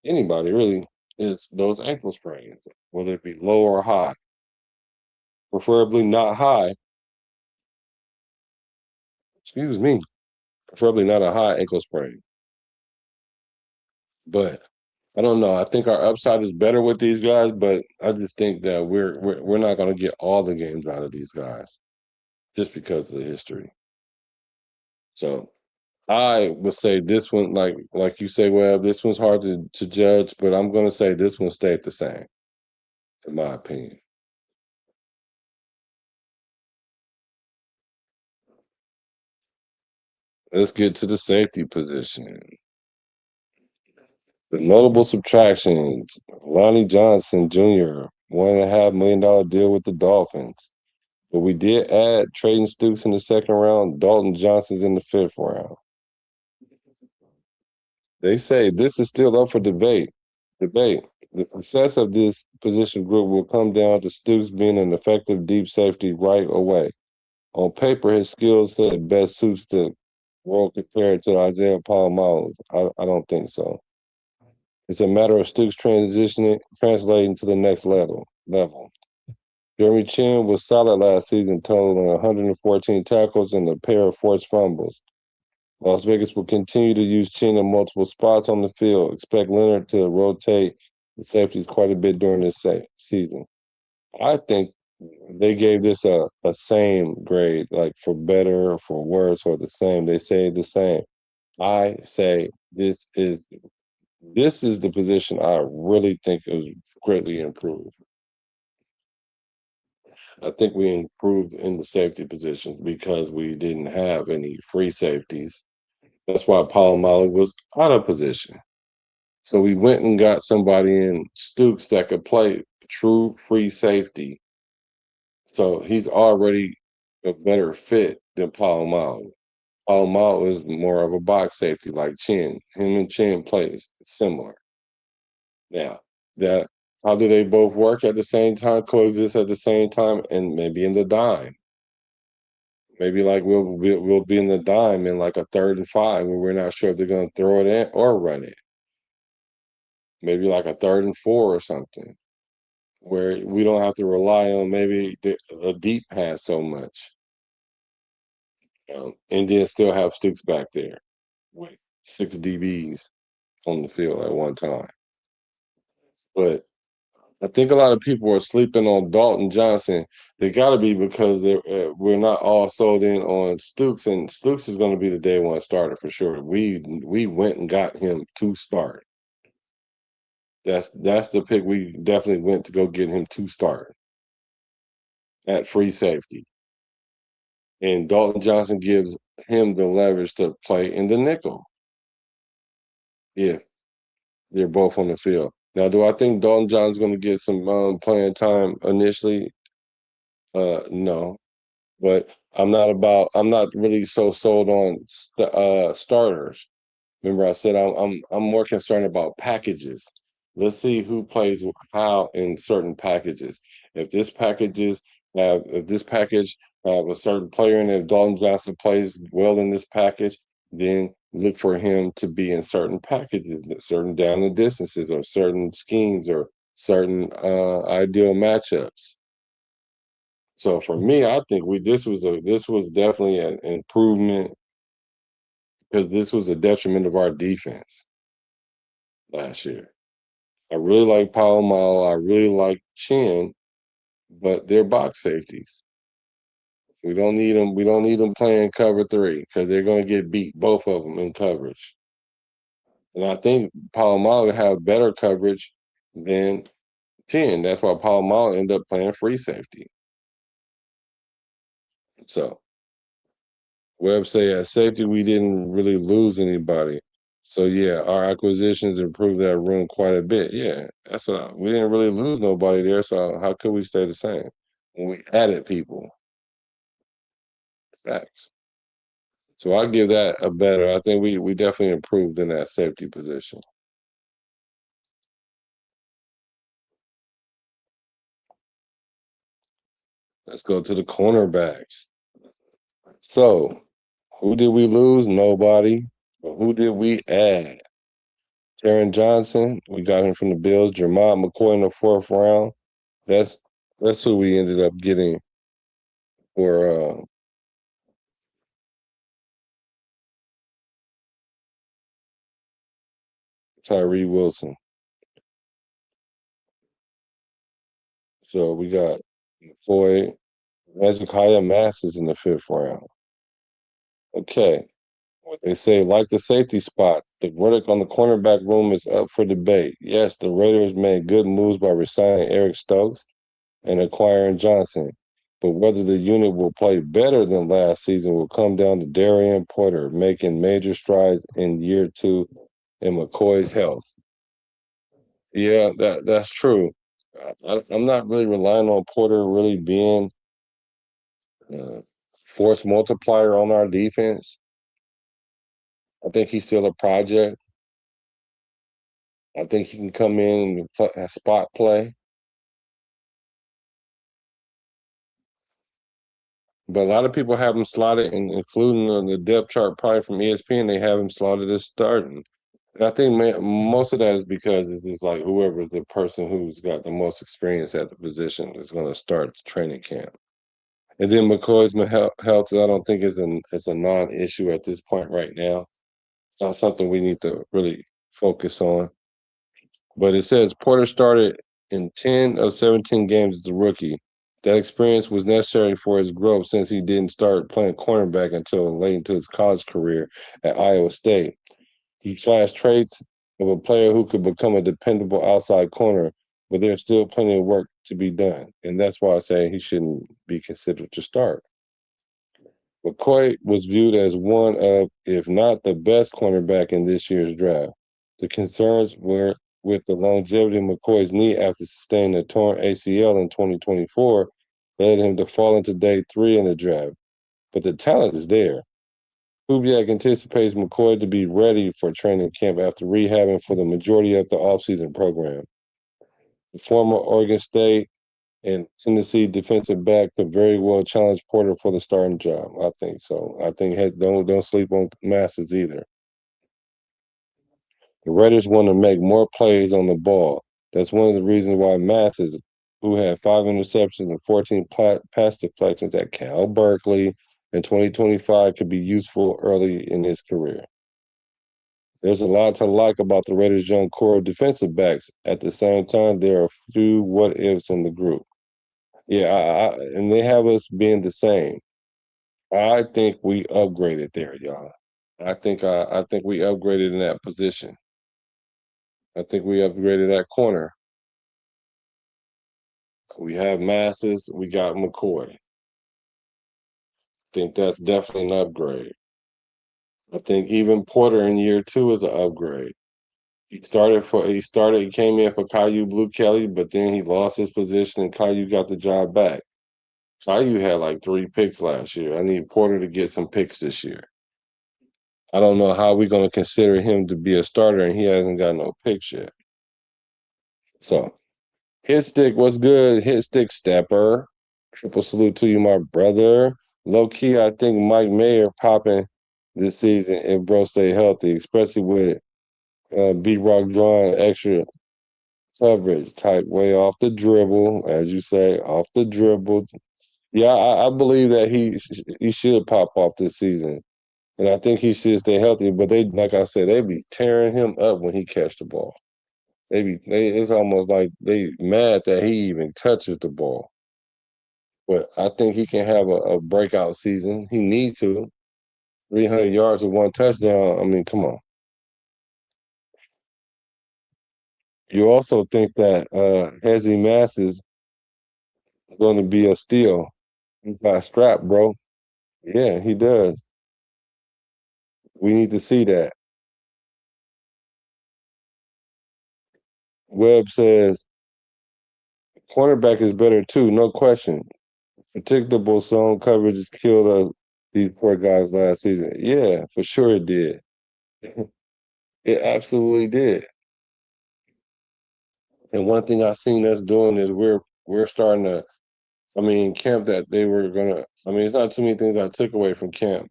anybody really, is those ankle sprains, whether it be low or high, preferably not high. Excuse me, preferably not a high ankle sprain. But I don't know. I think our upside is better with these guys, but I just think that we're not going to get all the games out of these guys just because of the history. So I would say this one, like you say, well, this one's hard to judge, but I'm going to say this one stayed the same, in my opinion. Let's get to the safety position. The notable subtractions: Lonnie Johnson Jr., $1.5 million deal with the Dolphins. But we did add Trayton Stukes in the second round, Dalton Johnson's in the fifth round. They say this is still up for debate. The success of this position group will come down to Stukes being an effective deep safety right away. On paper, his skill set best suits the role compared to Isaiah Palomalo's. I don't think so. It's a matter of Stukes translating to the next level. Jeremy Chin was solid last season, totaling 114 tackles and a pair of forced fumbles. Las Vegas will continue to use Chin in multiple spots on the field. Expect Leonard to rotate the safeties quite a bit during this season. I think they gave this a same grade, like for better, for worse, or the same. They say the same. I say this is the position I really think is greatly improved. I think we improved in the safety position because we didn't have any free safeties. That's why Polamalu was out of position. So we went and got somebody in Stukes that could play true free safety. So he's already a better fit than Polamalu. Polamalu is more of a box safety like Chin. Him and Chin plays similar. Now, that how do they both work at the same time, coexist at the same time, and maybe in the dime? Maybe like we'll be in the dime in like a 3rd and 5 where we're not sure if they're going to throw it in or run it. Maybe like a 3rd and 4 or something where we don't have to rely on maybe a deep pass so much, and then still have Sticks back there with 6 DBs on the field at one time. But I think a lot of people are sleeping on Dalton Johnson. They got to be because we're not all sold in on Stukes, and Stukes is going to be the day one starter for sure. We went and got him to start. That's the pick. We definitely went to go get him to start at free safety, and Dalton Johnson gives him the leverage to play in the nickel. Yeah, they're both on the field. Now, do I think Dalton Johnson's going to get some playing time initially? No. But I'm not really so sold on starters. Remember, I said I'm more concerned about packages. Let's see who plays how in certain packages. If this package have a certain player in it, if Dalton Johnson plays well in this package, then look for him to be in certain packages, certain down and distances, or certain schemes, or certain ideal matchups. So for me, I think this was definitely an improvement because this was a detriment of our defense last year. I really like Palomalo, I really like Chin, but they're box safeties. We don't need them. We don't need them playing cover 3 because they're going to get beat, both of them, in coverage. And I think Palomalo have better coverage than Chin. That's why Palomalo ended up playing free safety. So Webb say at safety, we didn't really lose anybody. So yeah, our acquisitions improved that room quite a bit. Yeah, we didn't really lose nobody there. So how could we stay the same when we added people? Facts. So I give that a better. I think we definitely improved in that safety position. Let's go to the cornerbacks. So, who did we lose? Nobody. But who did we add? Taron Johnson, we got him from the Bills. Jermont McCoy in the 4th round. That's who we ended up getting for Tyree Wilson. So we got McCoy, Hezekiah Masses in the 5th round. Okay. What they say, like the safety spot, the verdict on the cornerback room is up for debate. Yes, the Raiders made good moves by resigning Eric Stokes and acquiring Johnson, but whether the unit will play better than last season will come down to Darian Porter making major strides in year 2 in McCoy's health. Yeah, that's true. I'm not really relying on Porter really being a force multiplier on our defense. I think he's still a project. I think he can come in and play, spot play. But a lot of people have him slotted, including on the depth chart probably from ESPN, they have him slotted as starting. And I think most of that is because it's like whoever the person who's got the most experience at the position is going to start the training camp. And then McCoy's health, I don't think is a non-issue at this point right now. It's not something we need to really focus on. But it says Porter started in 10 of 17 games as a rookie. That experience was necessary for his growth since he didn't start playing cornerback until late into his college career at Iowa State. He flashed traits of a player who could become a dependable outside corner, but there's still plenty of work to be done. And that's why I say he shouldn't be considered to start. McCoy was viewed as one of, if not the best cornerback in this year's draft. The concerns were with the longevity of McCoy's knee after sustaining a torn ACL in 2024 led him to fall into day 3 in the draft. But the talent is there. Kubiak anticipates McCoy to be ready for training camp after rehabbing for the majority of the offseason program. The former Oregon State and Tennessee defensive back could very well challenge Porter for the starting job. I think so. I think don't sleep on Masses either. The Raiders want to make more plays on the ball. That's one of the reasons why Masses, who had 5 interceptions and 14 pass deflections at Cal Berkeley in 2025, could be useful early in his career. There's a lot to like about the Raiders' young core of defensive backs. At the same time, there are a few what-ifs in the group. Yeah, and they have us being the same. I think we upgraded there, y'all. I think we upgraded in that position. I think we upgraded that corner. We have Masses. We got McCoy. I think that's definitely an upgrade. I think even Porter in year 2 is an upgrade. He came in for Caillou Blue Kelly, but then he lost his position and Caillou got the job back. Caillou had like 3 picks last year. I need Porter to get some picks this year. I don't know how we're going to consider him to be a starter and he hasn't got no picks yet. So, hit stick, what's good? Hit stick stepper. Triple salute to you, my brother. Low key, I think Mike Mayer popping this season if bro stay healthy, especially with B-Rock drawing extra coverage type way off the dribble, as you say, off the dribble. Yeah, I believe that he should pop off this season. And I think he should stay healthy, but they, like I said, they be tearing him up when he catch the ball. It's almost like they mad that he even touches the ball. But I think he can have a breakout season. He needs to. 300 yards with 1 touchdown. I mean, come on. You also think that Hezzy Mass is going to be a steal. He got strapped, bro. Yeah, he does. We need to see that. Webb says, cornerback is better too, no question. Predictable zone coverage has killed us, these poor guys last season. Yeah, for sure it did. It absolutely did. And one thing I've seen us doing is we're starting to camp that they were gonna. It's not too many things I took away from camp,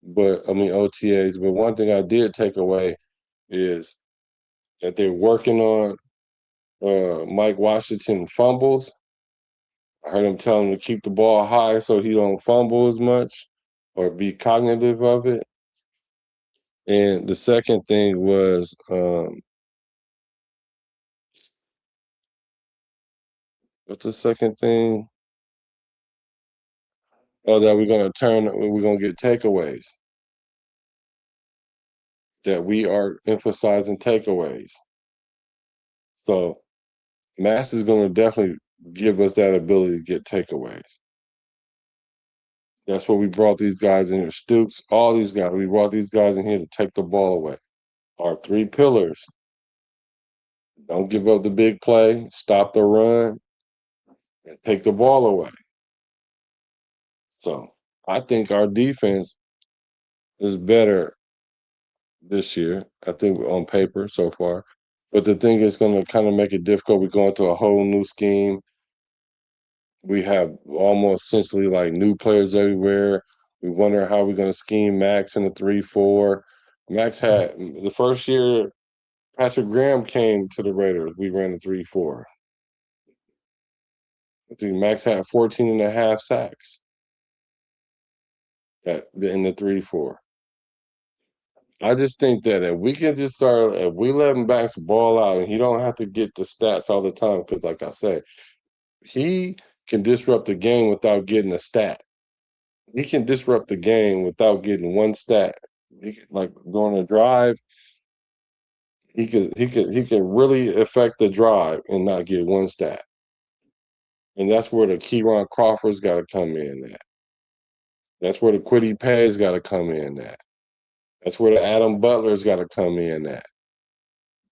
but OTAs. But one thing I did take away is that they're working on Mike Washington fumbles. I heard him tell him to keep the ball high so he don't fumble as much or be cognitive of it. And the second thing was what's the second thing? Oh, that we're gonna get takeaways. That we are emphasizing takeaways. So Mass is gonna definitely give us that ability to get takeaways. That's what we brought these guys in here. Stoops, all these guys. We brought these guys in here to take the ball away. Our three pillars. Don't give up the big play, stop the run, and take the ball away. So I think our defense is better this year, I think, on paper so far. But the thing is going to kind of make it difficult. We're going to a whole new scheme. We have almost essentially like new players everywhere. We wonder how we're going to scheme Max in the 3-4. Max had the first year Patrick Graham came to the Raiders. We ran the 3-4. I think Max had 14 and a half sacks in the 3-4. I just think that if we can just start, if we let him Max ball out, and he don't have to get the stats all the time, because like I said, he can disrupt the game without getting a stat. He can disrupt the game without getting one stat. Like during a drive, he could really affect the drive and not get one stat. And that's where the Keyron Crawford's got to come in at. That's where the Quiddy Pay's got to come in at. That's where the Adam Butler's got to come in at.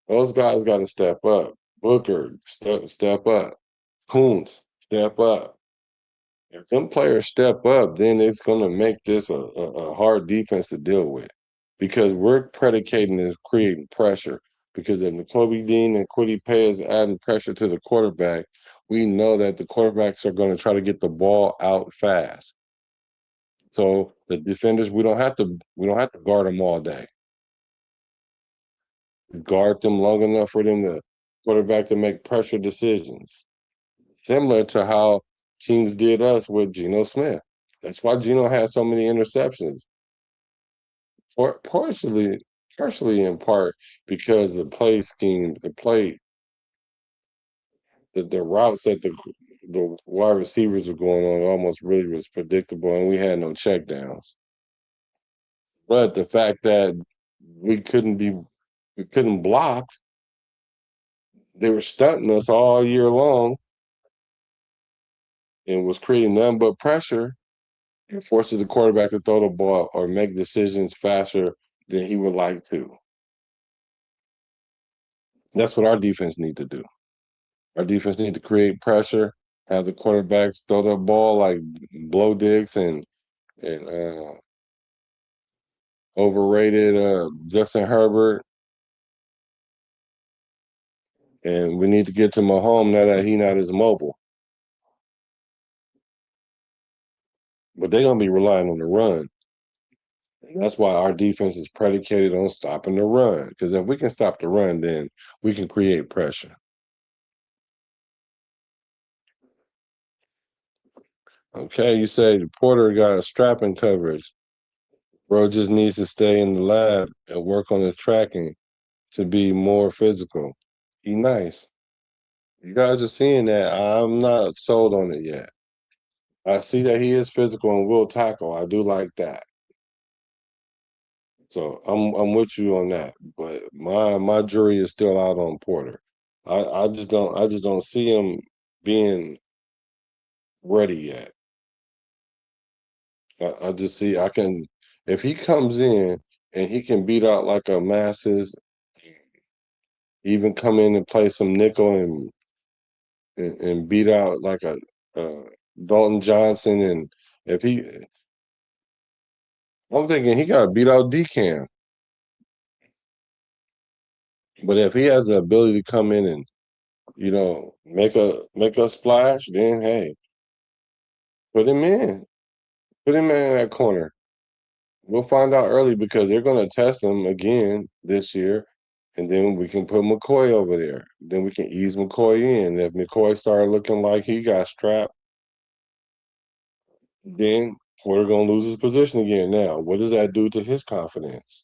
Those guys got to step up. Booker, step up. Kuntz, step up. If some players step up, then it's going to make this a hard defense to deal with, because we're predicating is creating pressure. Because if N'Kobe Dean and Quiddy Pay is adding pressure to the quarterback, we know that the quarterbacks are going to try to get the ball out fast. So the defenders, we don't have to guard them all day. Guard them long enough for them to quarterback to make pressure decisions, similar to how teams did us with Geno Smith. That's why Geno had so many interceptions. Partially in part because the play scheme, the routes that the wide receivers were going on almost really was predictable, and we had no checkdowns. But the fact that we couldn't block, they were stunting us all year long and was creating nothing but pressure. It forces the quarterback to throw the ball or make decisions faster than he would like to. That's what our defense needs to do. Our defense needs to create pressure, have the quarterbacks throw the ball like blow dicks and overrated Justin Herbert. And we need to get to Mahomes now that he's not as mobile. But they're going to be relying on the run. And that's why our defense is predicated on stopping the run. Because if we can stop the run, then we can create pressure. Okay, you say Porter got a strapping coverage. Bro just needs to stay in the lab and work on his tracking to be more physical. He nice. You guys are seeing that. I'm not sold on it yet. I see that he is physical and will tackle. I do like that. So I'm with you on that. But my jury is still out on Porter. I just don't see him being ready yet. I just see if he comes in and he can beat out like a Masses, even come in and play some nickel and beat out like a Dalton Johnson, and if I'm thinking he got to beat out DCAM. But if he has the ability to come in and make a splash, then hey, put him in. Put him in that corner. We'll find out early because they're going to test him again this year, and then we can put McCoy over there. Then we can ease McCoy in. If McCoy started looking like he got strapped, then Porter going to lose his position again. Now, what does that do to his confidence?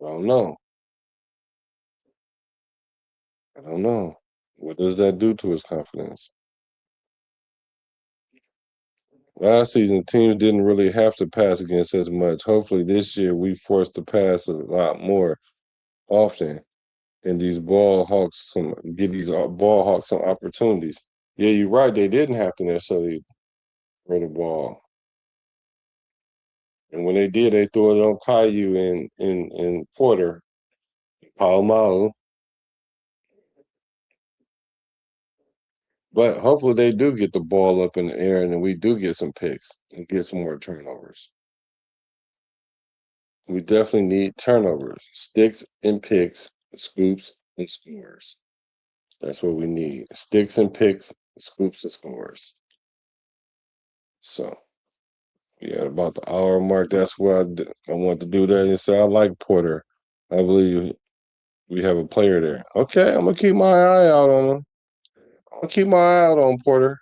I don't know. I don't know. What does that do to his confidence? Last season, teams didn't really have to pass against as much. Hopefully, this year we forced to pass a lot more often, and these get these ball hawks some opportunities. Yeah, you're right. They didn't have to necessarily throw the ball, and when they did, they threw it on Caillou and Porter, Palomalo. But hopefully, they do get the ball up in the air, and then we do get some picks and get some more turnovers. We definitely need turnovers, sticks and picks, scoops and scores. That's what we need. Sticks and picks, scoops and scores. So, yeah, about the hour mark, that's where I want to do that. And so I like Porter. I believe we have a player there. Okay, I'm going to keep my eye out on him. I'm going to keep my eye out on Porter.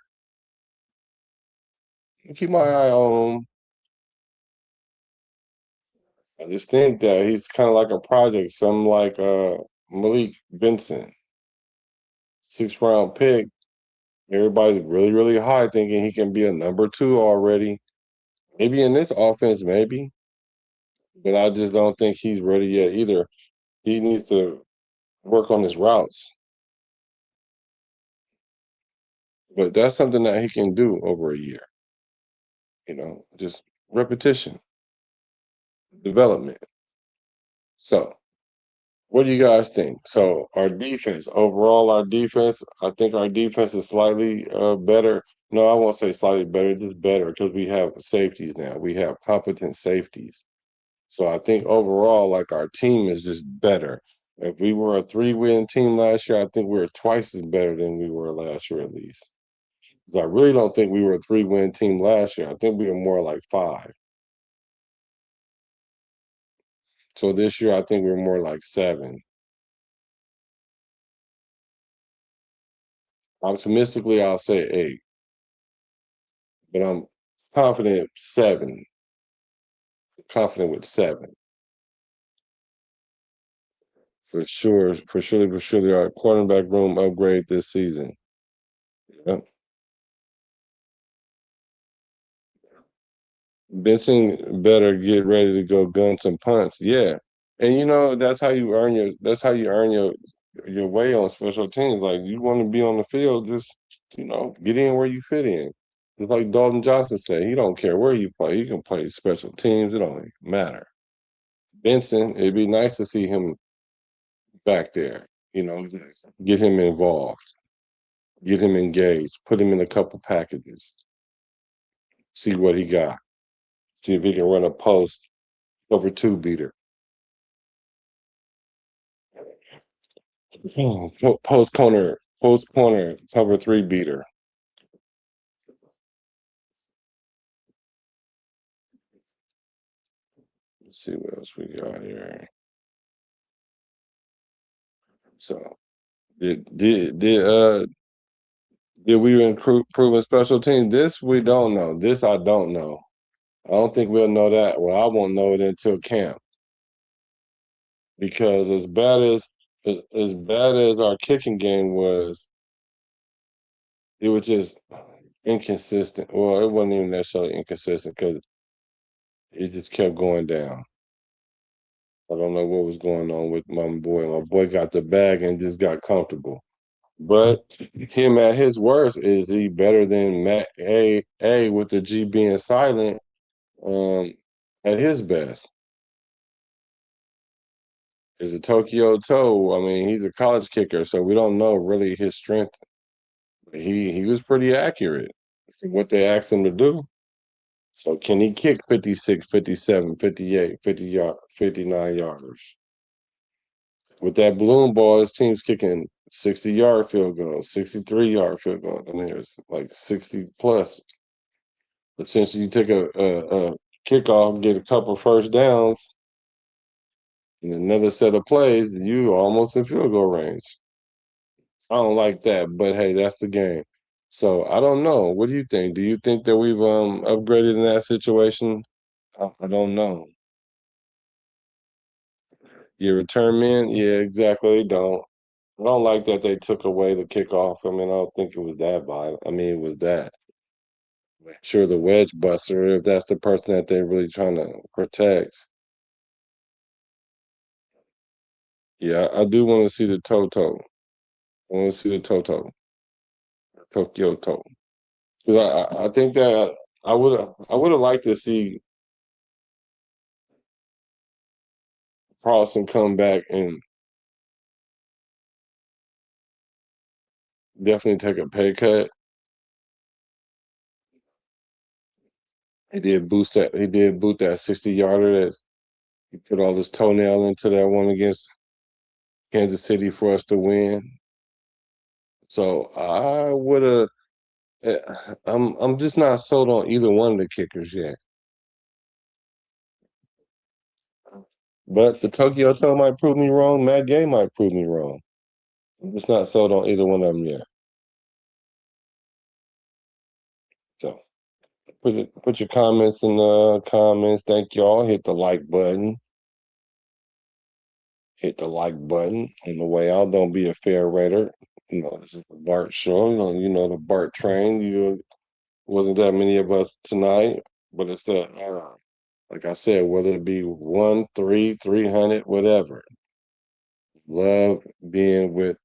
Keep my eye on him. I just think that he's kind of like a project, something like Malik Benson. 6th-round pick. Everybody's really, really high thinking he can be a number 2 already. Maybe in this offense, maybe. But I just don't think he's ready yet either. He needs to work on his routes. But that's something that he can do over a year. Just repetition, development. So, what do you guys think? So, our defense, overall, I think our defense is slightly better. No, I won't say slightly better, just better because we have safeties now. We have competent safeties. So I think overall, like our team is just better. If we were a 3-win team last year, I think we're twice as better than we were last year at least. Because I really don't think we were a 3-win team last year. I think we were more like 5. So this year, I think we're more like 7. Optimistically, I'll say 8. But I'm confident 7. Confident with 7. For sure, for surely, our quarterback room upgrade this season. Yep. Benson better get ready to go guns and punts. Yeah. And that's how you earn your way on special teams. Like you want to be on the field, just get in where you fit in. Just like Dalton Johnson said, he don't care where you play. He can play special teams. It don't even matter. Benson, it'd be nice to see him back there, get him involved, get him engaged, put him in a couple packages, see what he got. See if he can run a post over 2 beater. Post corner, cover 3 beater. Let's see what else we got here. So, did we improve in special teams? This we don't know. This I don't know. I don't think we'll know that. Well, I won't know it until camp. Because as bad as our kicking game was, it was just inconsistent. Well, it wasn't even necessarily inconsistent because it just kept going down. I don't know what was going on with my boy. My boy got the bag and just got comfortable. But him at his worst, is he better than Matt A with the G being silent at his best? Is it Tokyo Toe? I mean, he's a college kicker, so we don't know really his strength. He was pretty accurate for what they asked him to do. So can he kick 56, 57, 58, 59 yarders? With that balloon ball, his team's kicking 60-yard field goal, 63-yard field goal. I mean, there's like 60 plus. Essentially, you take a kickoff, get a couple first downs, and another set of plays, you almost in field goal range. I don't like that, but hey, that's the game. So I don't know. What do you think? Do you think that we've upgraded in that situation? I don't know. You return men? Yeah, exactly. They don't. I don't like that they took away the kickoff. I mean, I don't think it was that violent. I mean, it was that. Sure, the wedge buster, if that's the person that they're really trying to protect. Yeah, I do want to see the Toto. I want to see the Tokyo Toe. Because I think that I would have liked to see Carlson come back and definitely take a pay cut. He did boot that 60-yarder that he put all his toenail into that one against Kansas City for us to win. So I would have. I'm just not sold on either one of the kickers yet. But the Tokyo Toe might prove me wrong. Matt Gay might prove me wrong. I'm just not sold on either one of them yet. So put your comments in the comments. Thank y'all. Hit the like button. Hit the like button on the way out. Don't be a fair raider. This is the Bart show. The Bart train. Wasn't that many of us tonight, but it's the like I said, whether it be 1, 3, 300, whatever. Love being with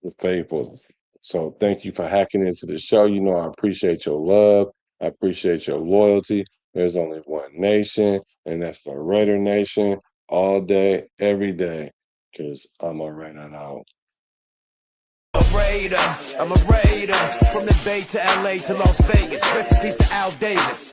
the faithful. So thank you for hacking into the show. I appreciate your love. I appreciate your loyalty. There's only one nation, and that's the Raider Nation, all day, every day, because I'm a Raider now. I'm a Raider, from the Bay to LA to Las Vegas. Recipes to Al Davis.